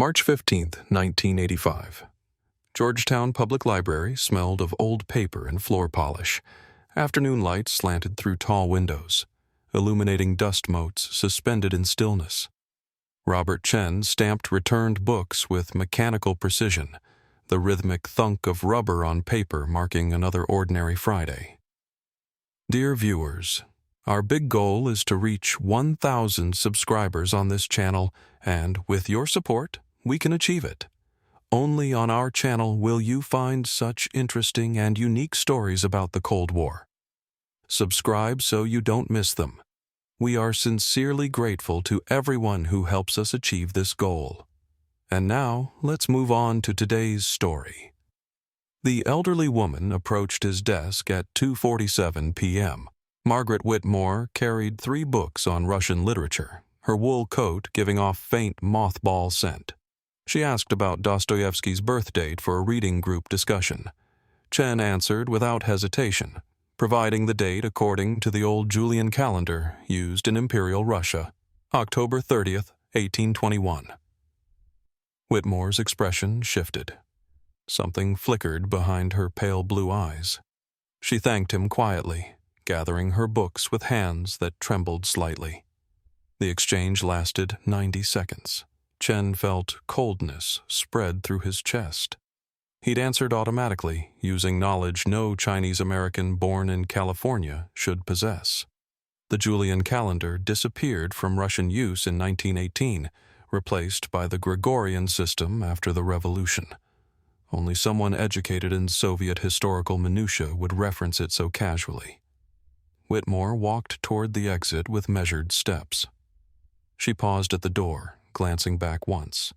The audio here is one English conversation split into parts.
March 15, 1985. Georgetown Public Library smelled of old paper and floor polish. Afternoon light slanted through tall windows, illuminating dust motes suspended in stillness. Robert Chen stamped returned books with mechanical precision, the rhythmic thunk of rubber on paper marking another ordinary Friday. Dear viewers, our big goal is to reach 1,000 subscribers on this channel, and with your support, we can achieve it. Only on our channel will you find such interesting and unique stories about the Cold War. Subscribe so you don't miss them. We are sincerely grateful to everyone who helps us achieve this goal. And now, let's move on to today's story. The elderly woman approached his desk at 2:47 p.m. Margaret Whitmore carried 3 books on Russian literature, her wool coat giving off faint mothball scent. She asked about Dostoevsky's birthdate for a reading group discussion. Chen answered without hesitation, providing the date according to the old Julian calendar used in Imperial Russia, October 30th, 1821. Whitmore's expression shifted. Something flickered behind her pale blue eyes. She thanked him quietly, gathering her books with hands that trembled slightly. The exchange lasted 90 seconds. Chen felt coldness spread through his chest. He'd answered automatically, using knowledge no Chinese-American born in California should possess. The Julian calendar disappeared from Russian use in 1918, replaced by the Gregorian system after the revolution. Only someone educated in Soviet historical minutiae would reference it so casually. Whitmore walked toward the exit with measured steps. She paused at the door, glancing back once.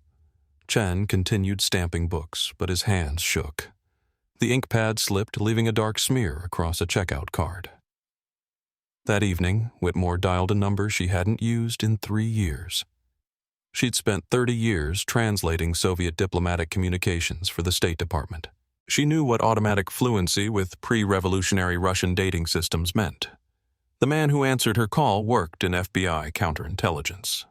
Chen continued stamping books, but his hands shook. The ink pad slipped, leaving a dark smear across a checkout card. That evening, Whitmore dialed a number she hadn't used in 3 years. She'd spent 30 years translating Soviet diplomatic communications for the State Department. She knew what automatic fluency with pre-revolutionary Russian dating systems meant. The man who answered her call worked in FBI counterintelligence.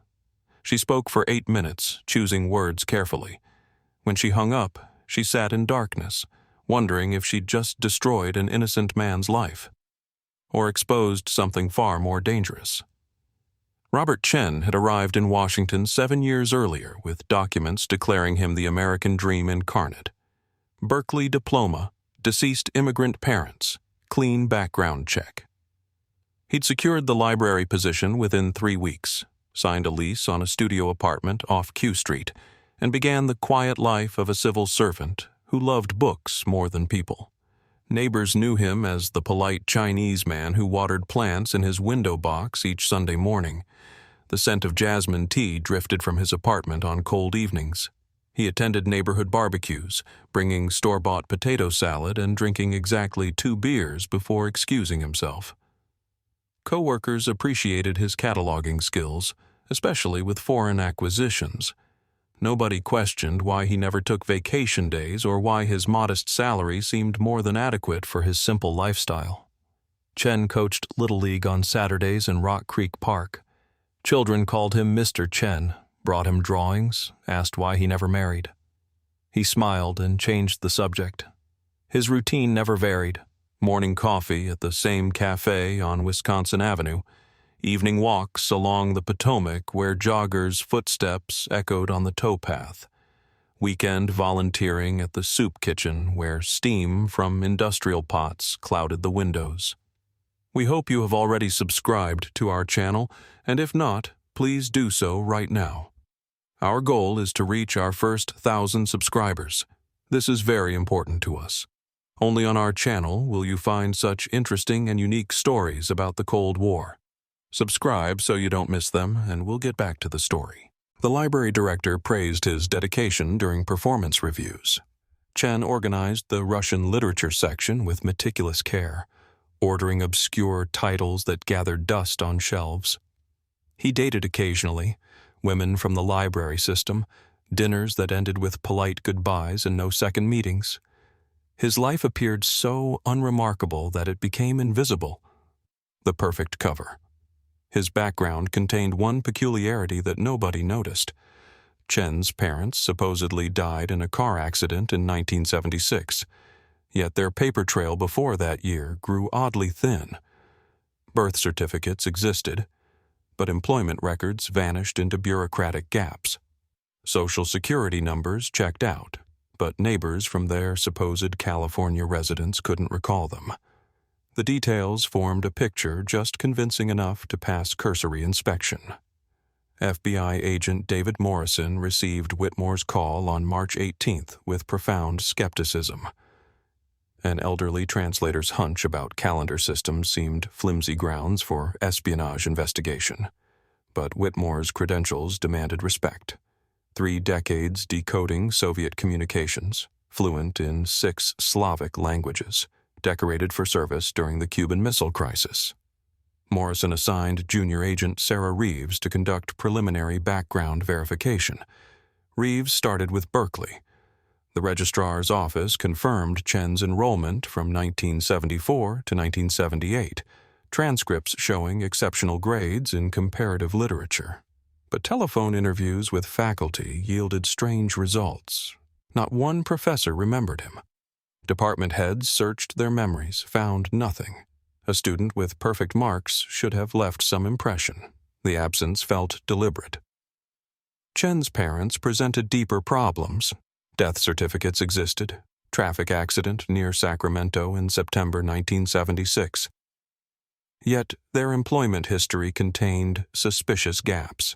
She spoke for 8 minutes, choosing words carefully. When she hung up, she sat in darkness, wondering if she'd just destroyed an innocent man's life, or exposed something far more dangerous. Robert Chen had arrived in Washington 7 years earlier with documents declaring him the American dream incarnate. Berkeley diploma, deceased immigrant parents, clean background check. He'd secured the library position within 3 weeks, signed a lease on a studio apartment off Q Street, and began the quiet life of a civil servant who loved books more than people. Neighbors knew him as the polite Chinese man who watered plants in his window box each Sunday morning. The scent of jasmine tea drifted from his apartment on cold evenings. He attended neighborhood barbecues, bringing store-bought potato salad and drinking exactly 2 beers before excusing himself. Co-workers appreciated his cataloging skills, especially with foreign acquisitions. Nobody questioned why he never took vacation days or why his modest salary seemed more than adequate for his simple lifestyle. Chen coached Little League on Saturdays in Rock Creek Park. Children called him Mr. Chen, brought him drawings, asked why he never married. He smiled and changed the subject. His routine never varied. Morning coffee at the same cafe on Wisconsin Avenue, evening walks along the Potomac where joggers' footsteps echoed on the towpath, weekend volunteering at the soup kitchen where steam from industrial pots clouded the windows. We hope you have already subscribed to our channel, and if not, please do so right now. Our goal is to reach our first 1,000 subscribers. This is very important to us. Only on our channel will you find such interesting and unique stories about the Cold War. Subscribe so you don't miss them, and we'll get back to the story. The library director praised his dedication during performance reviews. Chen organized the Russian literature section with meticulous care, ordering obscure titles that gathered dust on shelves. He dated occasionally, women from the library system, dinners that ended with polite goodbyes and no second meetings. His life appeared so unremarkable that it became invisible. The perfect cover. His background contained one peculiarity that nobody noticed. Chen's parents supposedly died in a car accident in 1976, yet their paper trail before that year grew oddly thin. Birth certificates existed, but employment records vanished into bureaucratic gaps. Social Security numbers checked out, but neighbors from their supposed California residence couldn't recall them. The details formed a picture just convincing enough to pass cursory inspection. FBI agent David Morrison received Whitmore's call on March 18th with profound skepticism. An elderly translator's hunch about calendar systems seemed flimsy grounds for espionage investigation, but Whitmore's credentials demanded respect. 3 decades decoding Soviet communications, fluent in 6 Slavic languages, decorated for service during the Cuban Missile Crisis. Morrison assigned junior agent Sarah Reeves to conduct preliminary background verification. Reeves started with Berkeley. The registrar's office confirmed Chen's enrollment from 1974 to 1978, transcripts showing exceptional grades in comparative literature. But telephone interviews with faculty yielded strange results. Not one professor remembered him. Department heads searched their memories, found nothing. A student with perfect marks should have left some impression. The absence felt deliberate. Chen's parents presented deeper problems. Death certificates existed. Traffic accident near Sacramento in September 1976. Yet their employment history contained suspicious gaps.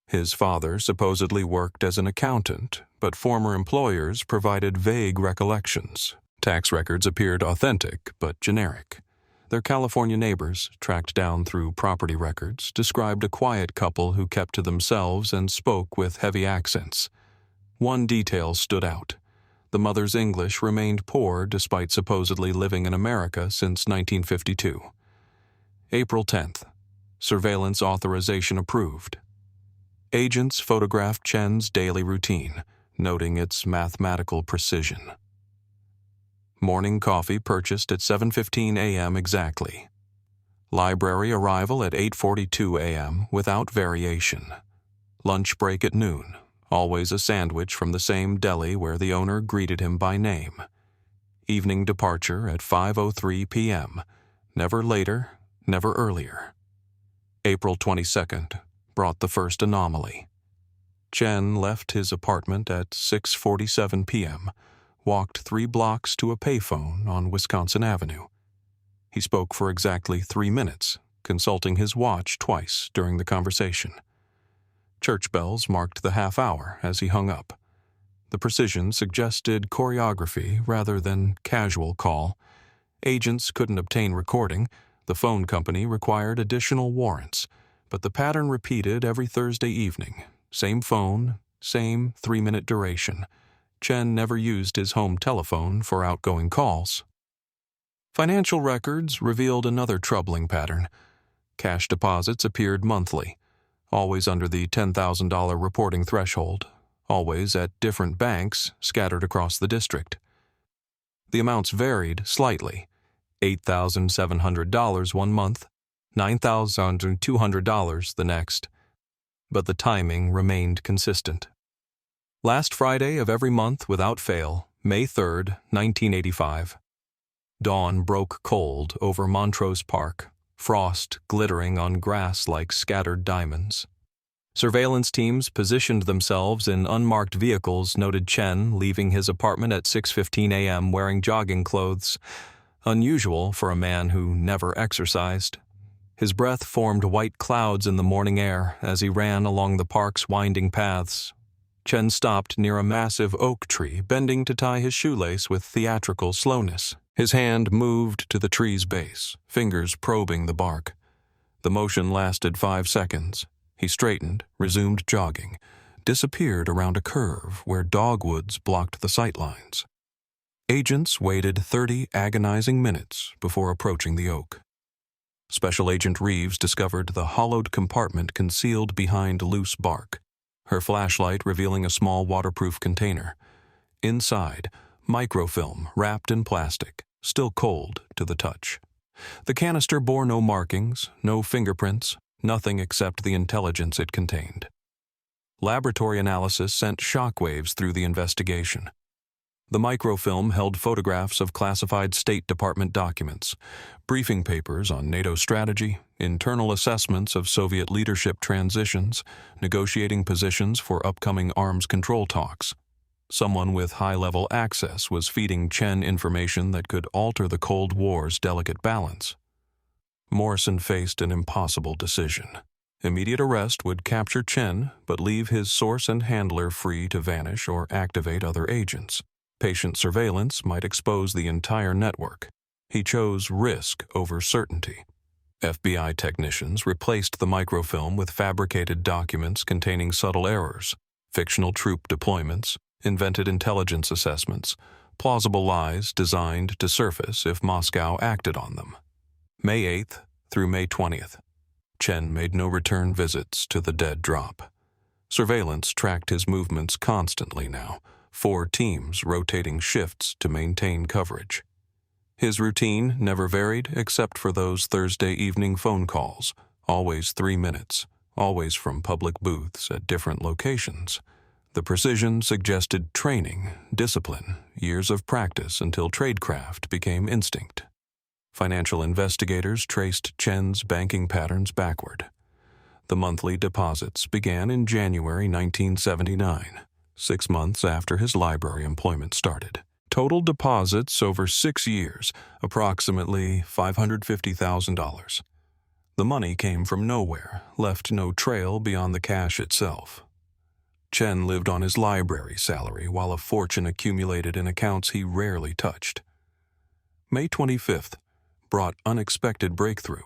His father supposedly worked as an accountant, but former employers provided vague recollections. Tax records appeared authentic but generic. Their California neighbors, tracked down through property records, described a quiet couple who kept to themselves and spoke with heavy accents. One detail stood out. The mother's English remained poor despite supposedly living in America since 1952. April 10th. Surveillance authorization approved. Agents photographed Chen's daily routine, noting its mathematical precision. Morning coffee purchased at 7:15 a.m. exactly. Library arrival at 8:42 a.m. without variation. Lunch break at noon, always a sandwich from the same deli where the owner greeted him by name. Evening departure at 5:03 p.m., never later, never earlier. April 22nd brought the first anomaly. Chen left his apartment at 6:47 p.m., walked 3 blocks to a payphone on Wisconsin Avenue. He spoke for exactly 3 minutes, consulting his watch twice during the conversation. Church bells marked the half hour as he hung up. The precision suggested choreography rather than casual call. Agents couldn't obtain recording. The phone company required additional warrants, but the pattern repeated every Thursday evening. Same phone, same 3-minute duration. Chen never used his home telephone for outgoing calls. Financial records revealed another troubling pattern. Cash deposits appeared monthly, always under the $10,000 reporting threshold, always at different banks scattered across the district. The amounts varied slightly. $8,700 one month, $9,200 the next, but the timing remained consistent. Last Friday of every month without fail, May 3rd, 1985. Dawn broke cold over Montrose Park, frost glittering on grass like scattered diamonds. Surveillance teams positioned themselves in unmarked vehicles noted Chen leaving his apartment at 6:15 a.m. wearing jogging clothes, unusual for a man who never exercised. His breath formed white clouds in the morning air as he ran along the park's winding paths. Chen stopped near a massive oak tree, bending to tie his shoelace with theatrical slowness. His hand moved to the tree's base, fingers probing the bark. The motion lasted 5 seconds. He straightened, resumed jogging, disappeared around a curve where dogwoods blocked the sightlines. Agents waited 30 agonizing minutes before approaching the oak. Special Agent Reeves discovered the hollowed compartment concealed behind loose bark, her flashlight revealing a small waterproof container. Inside, microfilm wrapped in plastic, still cold to the touch. The canister bore no markings, no fingerprints, nothing except the intelligence it contained. Laboratory analysis sent shockwaves through the investigation. The microfilm held photographs of classified State Department documents, briefing papers on NATO strategy, internal assessments of Soviet leadership transitions, negotiating positions for upcoming arms control talks. Someone with high-level access was feeding Chen information that could alter the Cold War's delicate balance. Morrison faced an impossible decision. Immediate arrest would capture Chen, but leave his source and handler free to vanish or activate other agents. Patient surveillance might expose the entire network. He chose risk over certainty. FBI technicians replaced the microfilm with fabricated documents containing subtle errors, fictional troop deployments, invented intelligence assessments, plausible lies designed to surface if Moscow acted on them. May 8th through May 20th. Chen made no return visits to the dead drop. Surveillance tracked his movements constantly now, 4 teams rotating shifts to maintain coverage. His routine never varied except for those Thursday evening phone calls, always 3 minutes, always from public booths at different locations. The precision suggested training, discipline, years of practice until tradecraft became instinct. Financial investigators traced Chen's banking patterns backward. The monthly deposits began in January 1979, 6 months after his library employment started. Total deposits over 6 years, approximately $550,000. The money came from nowhere, left no trail beyond the cash itself. Chen lived on his library salary while a fortune accumulated in accounts he rarely touched. May 25th brought unexpected breakthrough.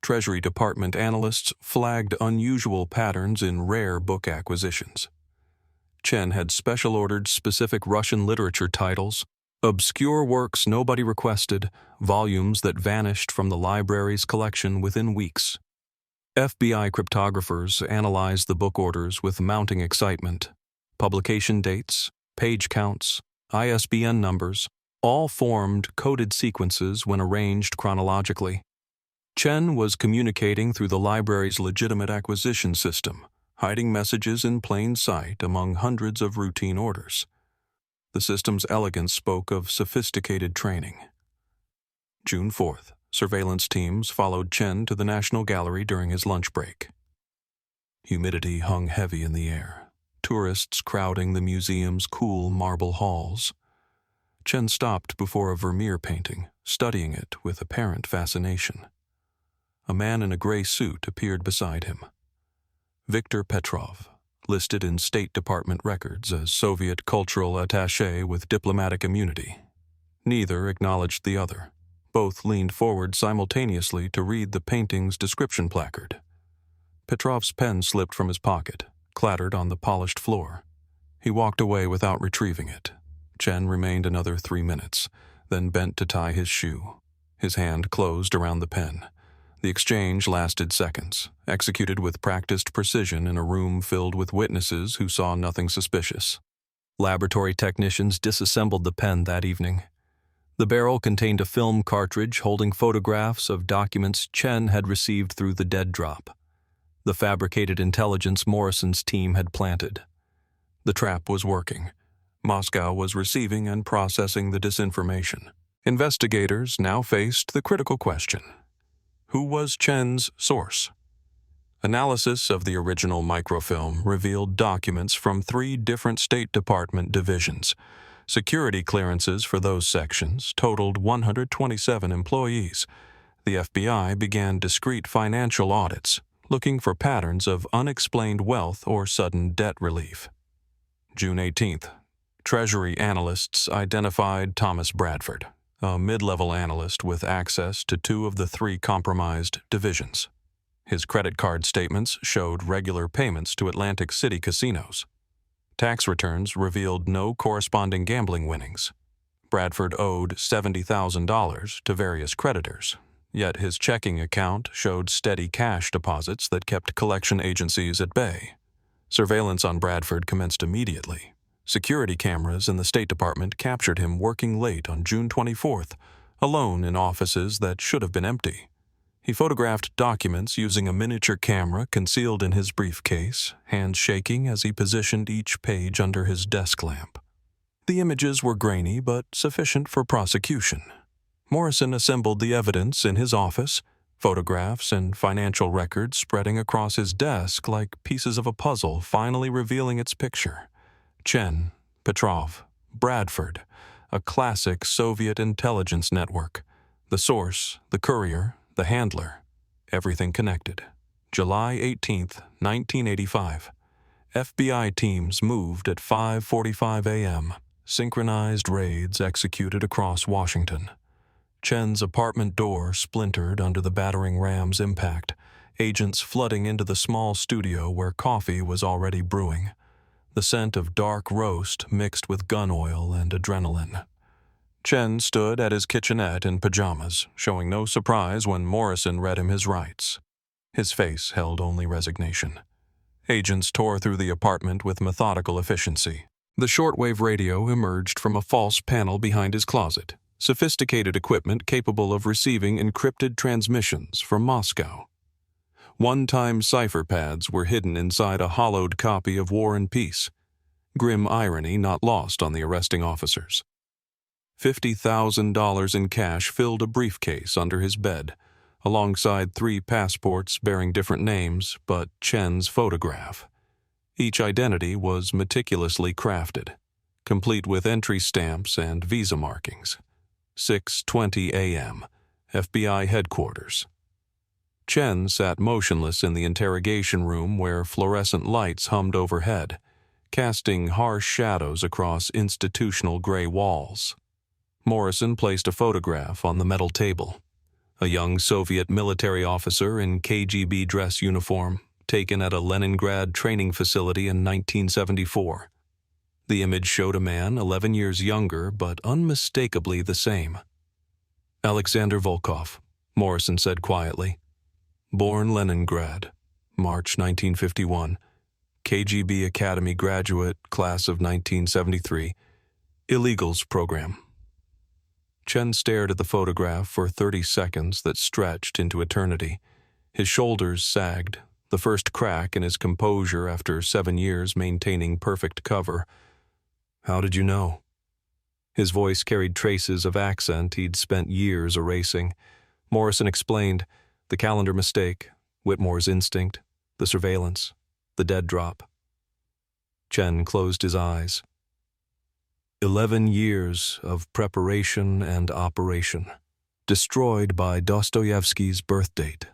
Treasury Department analysts flagged unusual patterns in rare book acquisitions. Chen had special-ordered specific Russian literature titles, obscure works nobody requested, volumes that vanished from the library's collection within weeks. FBI cryptographers analyzed the book orders with mounting excitement. Publication dates, page counts, ISBN numbers, all formed coded sequences when arranged chronologically. Chen was communicating through the library's legitimate acquisition system, hiding messages in plain sight among hundreds of routine orders. The system's elegance spoke of sophisticated training. June 4th. Surveillance teams followed Chen to the National Gallery during his lunch break. Humidity hung heavy in the air, tourists crowding the museum's cool marble halls. Chen stopped before a Vermeer painting, studying it with apparent fascination. A man in a gray suit appeared beside him. Viktor Petrov, listed in State Department records as Soviet cultural attaché with diplomatic immunity. Neither acknowledged the other. Both leaned forward simultaneously to read the painting's description placard. Petrov's pen slipped from his pocket, clattered on the polished floor. He walked away without retrieving it. Chen remained another 3 minutes, then bent to tie his shoe. His hand closed around the pen. The exchange lasted seconds, executed with practiced precision in a room filled with witnesses who saw nothing suspicious. Laboratory technicians disassembled the pen that evening. The barrel contained a film cartridge holding photographs of documents Chen had received through the dead drop. The fabricated intelligence Morrison's team had planted. The trap was working. Moscow was receiving and processing the disinformation. Investigators now faced the critical question: who was Chen's source? Analysis of the original microfilm revealed documents from 3 different State Department divisions. Security clearances for those sections totaled 127 employees. The FBI began discreet financial audits, looking for patterns of unexplained wealth or sudden debt relief. June 18th. Treasury analysts identified Thomas Bradford, a mid-level analyst with access to 2 of the 3 compromised divisions. His credit card statements showed regular payments to Atlantic City casinos. Tax returns revealed no corresponding gambling winnings. Bradford owed $70,000 to various creditors, yet his checking account showed steady cash deposits that kept collection agencies at bay. Surveillance on Bradford commenced immediately. Security cameras in the State Department captured him working late on June 24th, alone in offices that should have been empty. He photographed documents using a miniature camera concealed in his briefcase, hands shaking as he positioned each page under his desk lamp. The images were grainy but sufficient for prosecution. Morrison assembled the evidence in his office, photographs and financial records spreading across his desk like pieces of a puzzle finally revealing its picture. Chen, Petrov, Bradford, a classic Soviet intelligence network. The source, the courier, the handler, everything connected. July 18, 1985. FBI teams moved at 5:45 a.m. Synchronized raids executed across Washington. Chen's apartment door splintered under the battering ram's impact, agents flooding into the small studio where coffee was already brewing. The scent of dark roast mixed with gun oil and adrenaline. Chen stood at his kitchenette in pajamas, showing no surprise when Morrison read him his rights. His face held only resignation. Agents tore through the apartment with methodical efficiency. The shortwave radio emerged from a false panel behind his closet, sophisticated equipment capable of receiving encrypted transmissions from Moscow. One-time cipher pads were hidden inside a hollowed copy of War and Peace, grim irony not lost on the arresting officers. $50,000 in cash filled a briefcase under his bed, alongside 3 passports bearing different names but Chen's photograph. Each identity was meticulously crafted, complete with entry stamps and visa markings. 6:20 a.m., FBI headquarters. Chen sat motionless in the interrogation room where fluorescent lights hummed overhead, casting harsh shadows across institutional gray walls. Morrison placed a photograph on the metal table. A young Soviet military officer in KGB dress uniform, taken at a Leningrad training facility in 1974. The image showed a man 11 years younger but unmistakably the same. Alexander Volkov, Morrison said quietly. Born Leningrad, March 1951. KGB Academy graduate, class of 1973. Illegals program. Chen stared at the photograph for 30 seconds that stretched into eternity. His shoulders sagged, the first crack in his composure after 7 years maintaining perfect cover. How did you know? His voice carried traces of accent he'd spent years erasing. Morrison explained, the calendar mistake, Whitmore's instinct, the surveillance, the dead drop. Chen closed his eyes. 11 years of preparation and operation, destroyed by Dostoevsky's birthdate.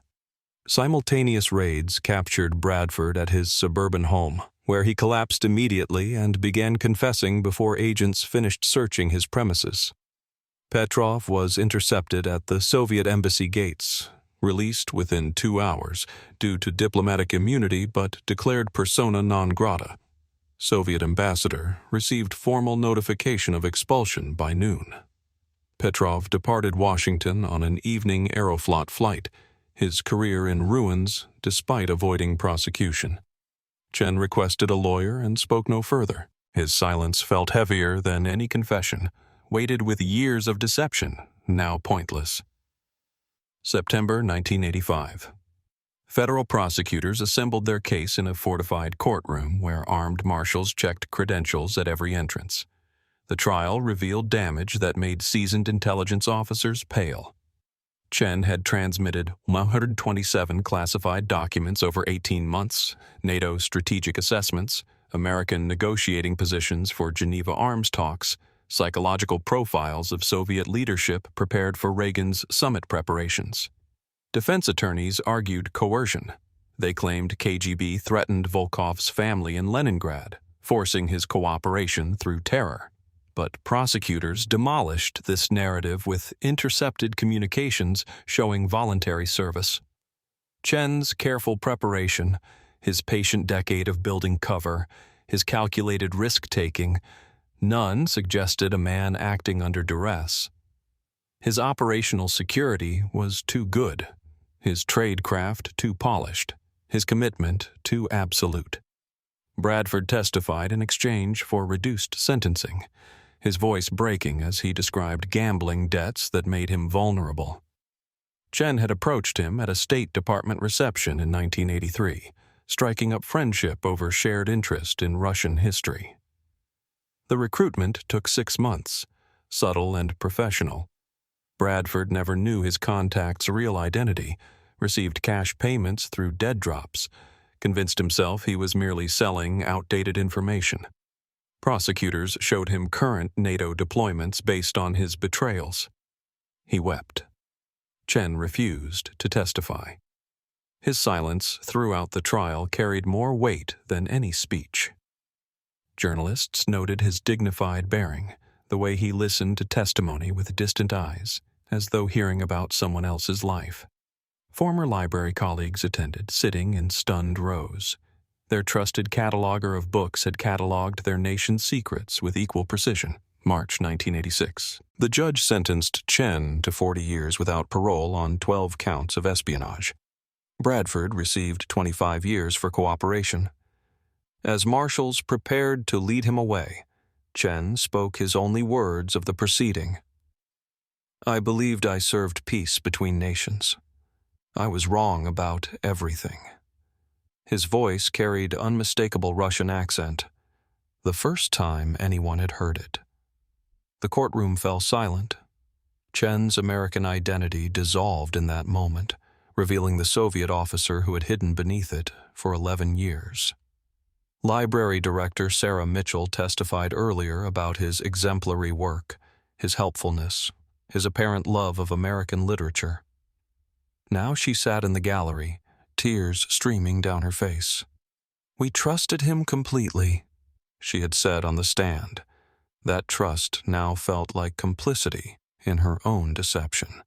Simultaneous raids captured Bradford at his suburban home, where he collapsed immediately and began confessing before agents finished searching his premises. Petrov was intercepted at the Soviet embassy gates, released within 2 hours due to diplomatic immunity but declared persona non grata. Soviet ambassador received formal notification of expulsion by noon. Petrov departed Washington on an evening Aeroflot flight, his career in ruins despite avoiding prosecution. Chen requested a lawyer and spoke no further. His silence felt heavier than any confession, weighted with years of deception, now pointless. September 1985. Federal prosecutors assembled their case in a fortified courtroom where armed marshals checked credentials at every entrance. The trial revealed damage that made seasoned intelligence officers pale. Chen had transmitted 127 classified documents over 18 months, NATO strategic assessments, American negotiating positions for Geneva arms talks, psychological profiles of Soviet leadership prepared for Reagan's summit preparations. Defense attorneys argued coercion. They claimed KGB threatened Volkov's family in Leningrad, forcing his cooperation through terror. But prosecutors demolished this narrative with intercepted communications showing voluntary service. Chen's careful preparation, his patient decade of building cover, his calculated risk-taking, none suggested a man acting under duress. His operational security was too good, his tradecraft too polished, his commitment too absolute. Bradford testified in exchange for reduced sentencing, his voice breaking as he described gambling debts that made him vulnerable. Chen had approached him at a State Department reception in 1983, striking up friendship over shared interest in Russian history. The recruitment took 6 months, subtle and professional. Bradford never knew his contact's real identity, received cash payments through dead drops, convinced himself he was merely selling outdated information. Prosecutors showed him current NATO deployments based on his betrayals. He wept. Chen refused to testify. His silence throughout the trial carried more weight than any speech. Journalists noted his dignified bearing, the way he listened to testimony with distant eyes, as though hearing about someone else's life. Former library colleagues attended, sitting in stunned rows. Their trusted cataloger of books had cataloged their nation's secrets with equal precision. March 1986. The judge sentenced Chen to 40 years without parole on 12 counts of espionage. Bradford received 25 years for cooperation. As marshals prepared to lead him away, Chen spoke his only words of the proceeding. "I believed I served peace between nations. I was wrong about everything." His voice carried unmistakable Russian accent, the first time anyone had heard it. The courtroom fell silent. Chen's American identity dissolved in that moment, revealing the Soviet officer who had hidden beneath it for 11 years. Library director Sarah Mitchell testified earlier about his exemplary work, his helpfulness, his apparent love of American literature. Now she sat in the gallery, tears streaming down her face. "We trusted him completely," she had said on the stand. That trust now felt like complicity in her own deception.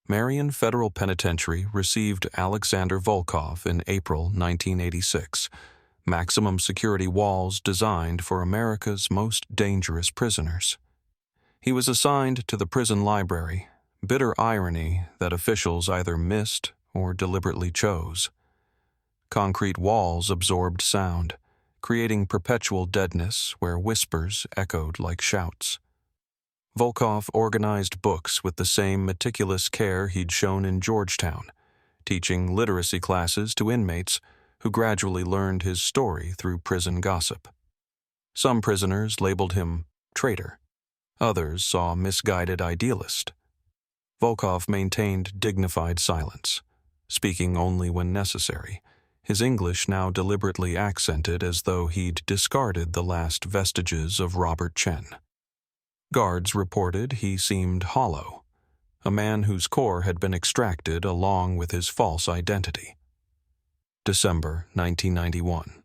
Marion Federal Penitentiary received Alexander Volkov in April 1986, maximum security walls designed for America's most dangerous prisoners. He was assigned to the prison library, bitter irony that officials either missed or deliberately chose. Concrete walls absorbed sound, creating perpetual deadness where whispers echoed like shouts. Volkov organized books with the same meticulous care he'd shown in Georgetown, teaching literacy classes to inmates who gradually learned his story through prison gossip. Some prisoners labeled him traitor. Others saw misguided idealist. Volkov maintained dignified silence, speaking only when necessary, his English now deliberately accented as though he'd discarded the last vestiges of Robert Chen. Guards reported he seemed hollow, a man whose core had been extracted along with his false identity. December 1991.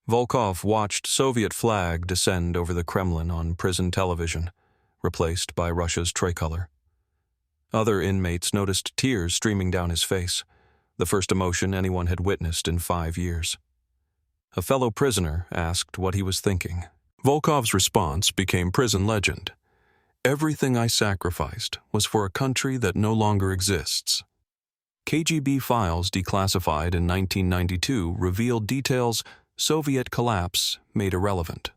Volkov watched Soviet flag descend over the Kremlin on prison television, replaced by Russia's tricolor. Other inmates noticed tears streaming down his face, the first emotion anyone had witnessed in 5 years. A fellow prisoner asked what he was thinking. Volkov's response became prison legend. "Everything I sacrificed was for a country that no longer exists." KGB files declassified in 1992 revealed details Soviet collapse made irrelevant.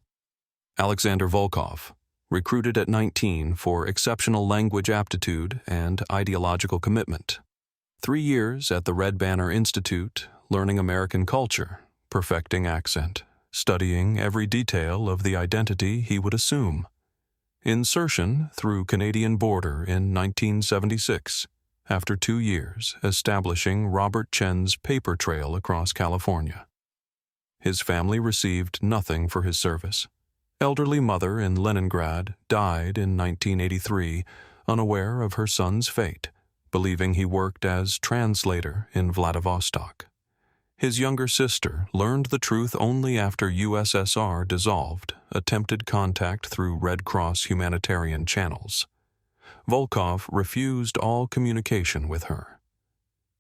Alexander Volkov, recruited at 19 for exceptional language aptitude and ideological commitment. 3 years at the Red Banner Institute, learning American culture, perfecting accent, studying every detail of the identity he would assume. Insertion through Canadian border in 1976, after 2 years establishing Robert Chen's paper trail across California. His family received nothing for his service. Elderly mother in Leningrad died in 1983, unaware of her son's fate, believing he worked as translator in Vladivostok. His younger sister learned the truth only after USSR dissolved, attempted contact through Red Cross humanitarian channels. Volkov refused all communication with her.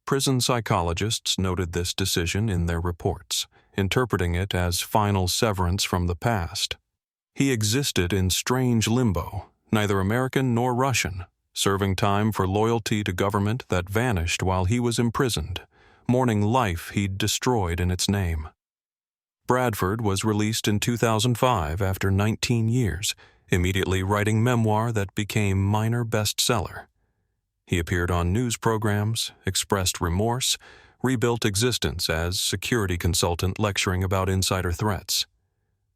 Prison psychologists noted this decision in their reports, interpreting it as final severance from the past. He existed in strange limbo, neither American nor Russian, serving time for loyalty to government that vanished while he was imprisoned, mourning life he'd destroyed in its name. Bradford was released in 2005 after 19 years, immediately writing memoir that became minor bestseller. He appeared on news programs, expressed remorse, rebuilt existence as security consultant lecturing about insider threats.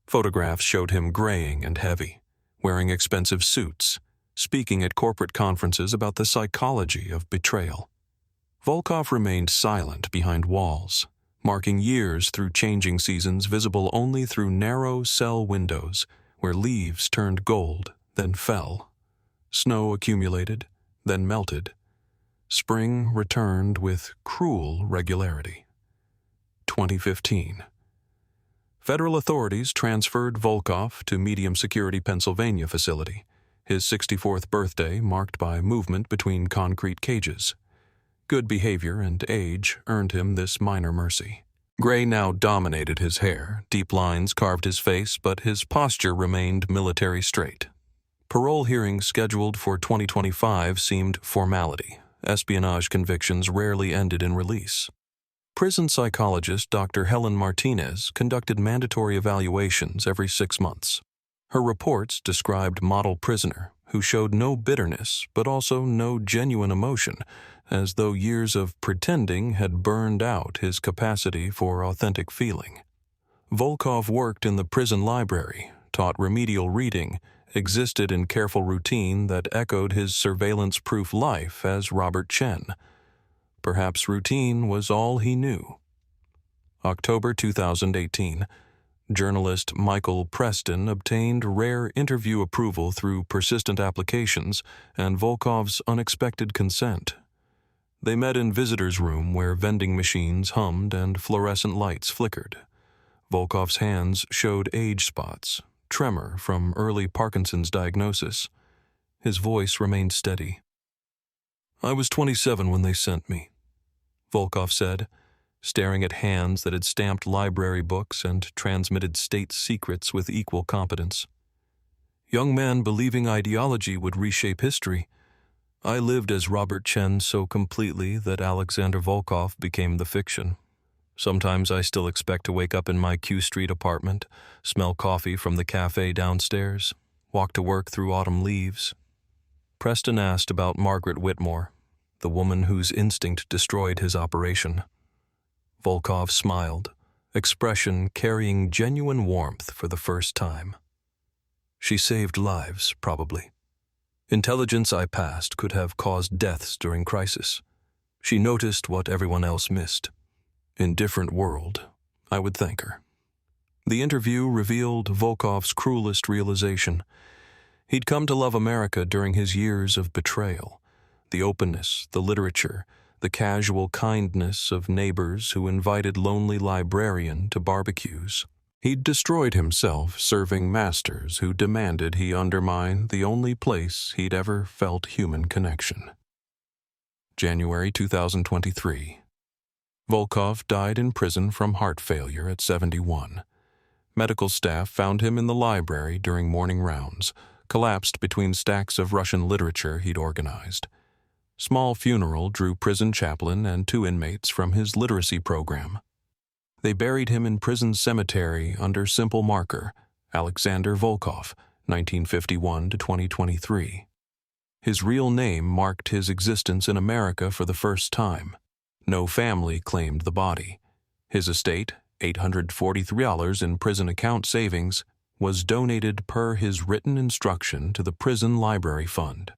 Photographs showed him graying and heavy, wearing expensive suits, speaking at corporate conferences about the psychology of betrayal. Volkov remained silent behind walls, marking years through changing seasons visible only through narrow cell windows where leaves turned gold, then fell. Snow accumulated, then melted. Spring returned with cruel regularity. 2015. Federal authorities transferred Volkov to medium-security Pennsylvania facility, his 64th birthday marked by movement between concrete cages. Good behavior and age earned him this minor mercy. Gray now dominated his hair, deep lines carved his face, but his posture remained military straight. Parole hearings scheduled for 2025 seemed formality. Espionage convictions rarely ended in release. Prison psychologist Dr. Helen Martinez conducted mandatory evaluations every 6 months. Her reports described model prisoner who showed no bitterness but also no genuine emotion, as though years of pretending had burned out his capacity for authentic feeling. Volkov worked in the prison library, taught remedial reading, existed in careful routine that echoed his surveillance-proof life as Robert Chen. Perhaps routine was all he knew. October 2018. Journalist Michael Preston obtained rare interview approval through persistent applications and Volkov's unexpected consent. They met in visitor's room where vending machines hummed and fluorescent lights flickered. Volkov's hands showed age spots, tremor from early Parkinson's diagnosis. His voice remained steady. "I was 27 when they sent me," Volkov said, staring at hands that had stamped library books and transmitted state secrets with equal competence. "Young man believing ideology would reshape history. I lived as Robert Chen so completely that Alexander Volkov became the fiction. Sometimes I still expect to wake up in my Q Street apartment, smell coffee from the cafe downstairs, walk to work through autumn leaves." Preston asked about Margaret Whitmore, the woman whose instinct destroyed his operation. Volkov smiled, expression carrying genuine warmth for the first time. "She saved lives, probably. Intelligence I passed could have caused deaths during crisis. She noticed what everyone else missed. In different world, I would thank her." The interview revealed Volkov's cruelest realization. He'd come to love America during his years of betrayal. The openness, the literature, the casual kindness of neighbors who invited lonely librarian to barbecues. He'd destroyed himself serving masters who demanded he undermine the only place he'd ever felt human connection. January 2023. Volkov died in prison from heart failure at 71. Medical staff found him in the library during morning rounds, collapsed between stacks of Russian literature he'd organized. Small funeral drew prison chaplain and 2 inmates from his literacy program. They buried him in prison cemetery under simple marker, Alexander Volkov, 1951 to 2023. His real name marked his existence in America for the first time. No family claimed the body. His estate, $843 in prison account savings, was donated per his written instruction to the Prison Library Fund.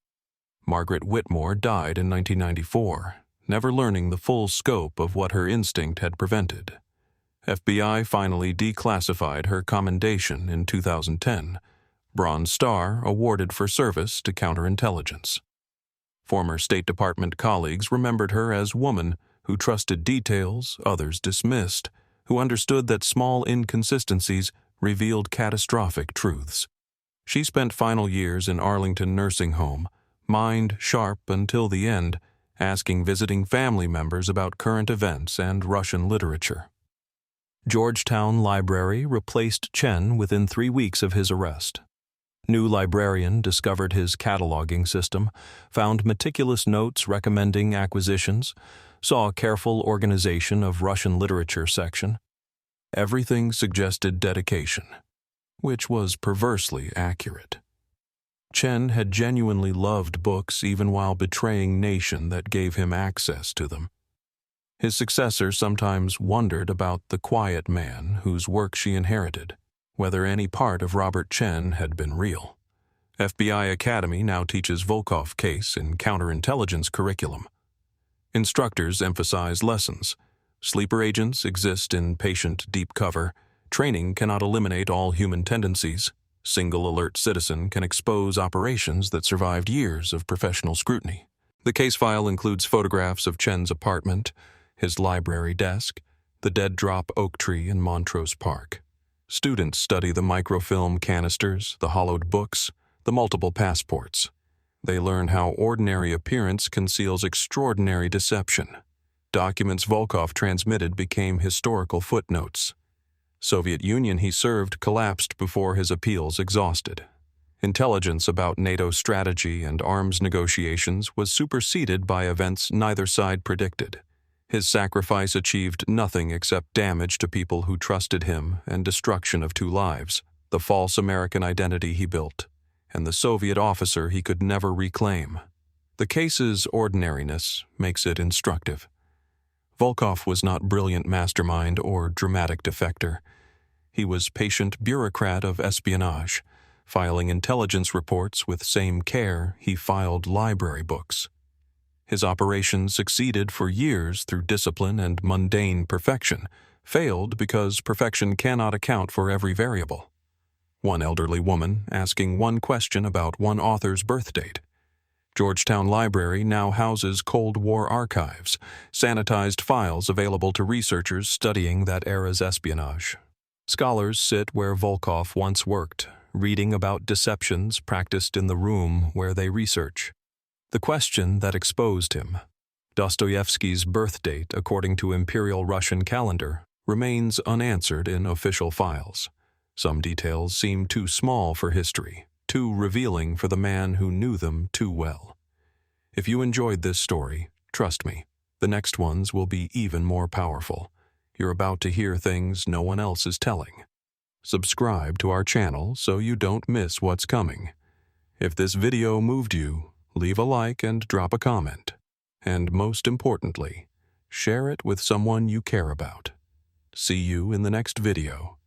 Margaret Whitmore died in 1994, never learning the full scope of what her instinct had prevented. FBI finally declassified her commendation in 2010, Bronze Star awarded for service to counterintelligence. Former State Department colleagues remembered her as woman who trusted details others dismissed, who understood that small inconsistencies revealed catastrophic truths. She spent final years in Arlington nursing home, mind sharp until the end, asking visiting family members about current events and Russian literature. Georgetown Library replaced Chen within 3 weeks of his arrest. New Librarian discovered his cataloging system, found meticulous notes recommending acquisitions, saw careful organization of Russian literature section. Everything suggested dedication, which was perversely accurate. Chen had genuinely loved books even while betraying nation that gave him access to them. His successor sometimes wondered about the quiet man whose work she inherited, whether any part of Robert Chen had been real. FBI Academy now teaches Volkov case in counterintelligence curriculum. Instructors emphasize lessons. Sleeper agents exist in patient deep cover. Training cannot eliminate all human tendencies. Single alert citizen can expose operations that survived years of professional scrutiny. The case file includes photographs of Chen's apartment, his library desk, the dead drop oak tree in Montrose Park. Students study the microfilm canisters, the hollowed books, the multiple passports. They learn how ordinary appearance conceals extraordinary deception. Documents Volkov transmitted became historical footnotes. Soviet Union he served collapsed before his appeals exhausted. Intelligence about NATO strategy and arms negotiations was superseded by events neither side predicted. His sacrifice achieved nothing except damage to people who trusted him and destruction of 2 lives, the false American identity he built, and the Soviet officer he could never reclaim. The case's ordinariness makes it instructive. Volkov was not brilliant mastermind or dramatic defector. He was patient bureaucrat of espionage, filing intelligence reports with same care he filed library books. His operation succeeded for years through discipline and mundane perfection, failed because perfection cannot account for every variable. One elderly woman asking one question about one author's birth date. Georgetown Library now houses Cold War archives, sanitized files available to researchers studying that era's espionage. Scholars sit where Volkov once worked, reading about deceptions practiced in the room where they research. The question that exposed him, Dostoevsky's birth date according to Imperial Russian calendar, remains unanswered in official files. Some details seem too small for history, too revealing for the man who knew them too well. If you enjoyed this story, trust me, the next ones will be even more powerful. You're about to hear things no one else is telling. Subscribe to our channel so you don't miss what's coming. If this video moved you, leave a like and drop a comment. And most importantly, share it with someone you care about. See you in the next video.